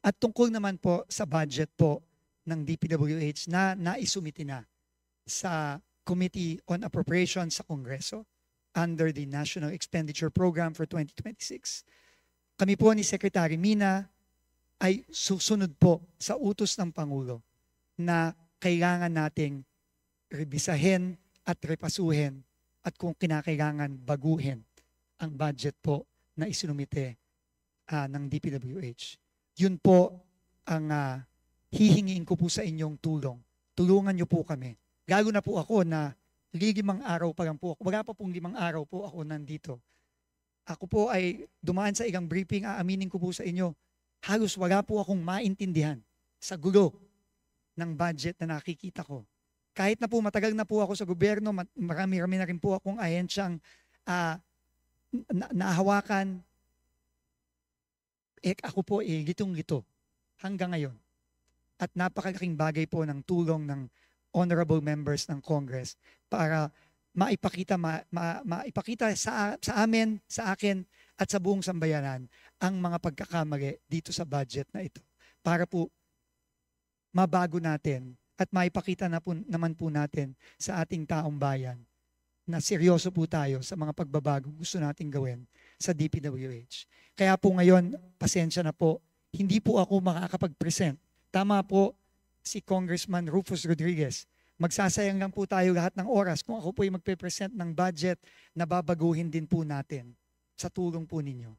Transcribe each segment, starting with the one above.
At tungkol naman po sa budget po ng DPWH na naisumiti na sa Committee on Appropriations sa Kongreso under the National Expenditure Program for 2026. Kami po ni Secretary Mina ay susunod po sa utos ng Pangulo na kailangan nating rebisahin at repasuhin at kung kinakailangan baguhin ang budget po na isinumite ng DPWH. Yun po ang hihingiin ko po sa inyong tulong. Tulungan niyo po kami. Lalo na po ako na 5 araw pa lang po ako. Wala pa pong 5 araw po ako nandito. Ako po ay dumaan sa ilang briefing, aaminin ko po sa inyo, halos wala po akong maintindihan sa gulo ng budget na nakikita ko. Kahit na po matagal na po ako sa gobyerno, marami-rami na rin po akong ahensyang nahawakan. Ako po gitong-gito hanggang ngayon. At napakalaking bagay po ng tulong ng honorable members ng Congress para maipakita sa amin, sa akin, at sa buong sambayanan ang mga pagkakamali dito sa budget na ito. Para po mabago natin at maipakita naman po natin sa ating taong bayan na seryoso po tayo sa mga pagbabago gusto nating gawin sa DPWH. Kaya po ngayon, pasensya na po, hindi po ako makakapag-present. Tama po si Congressman Rufus Rodriguez. Magsasayang lang po tayo lahat ng oras kung ako po ay magpe-present ng budget na babaguhin din po natin sa tulong po ninyo.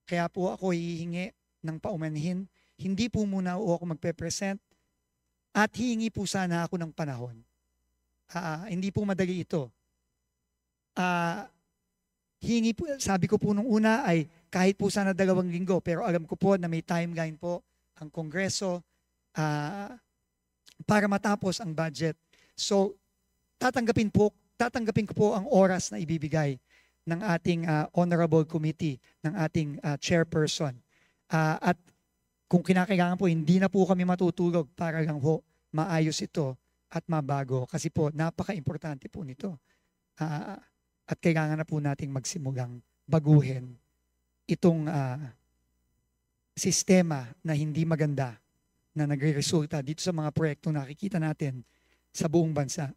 Kaya po ako hihingi ng paumanhin. Hindi po muna ako magpe-present at hihingi po sana ako ng panahon. Hindi po madali ito. Hingi po, sabi ko po nung una ay kahit po sana 2 linggo, pero alam ko po na may timeline po ang Kongreso para matapos ang budget. So, tatanggapin ko po ang oras na ibibigay ng ating honorable committee, ng ating chairperson. At kung kinakailangan po, hindi na po kami matutulog para lang po maayos ito at mabago. Kasi po, napaka-importante po nito. At kailangan na po nating magsimulang baguhin itong sistema na hindi maganda na nagre-resulta dito sa mga proyektong nakikita natin sa buong bansa.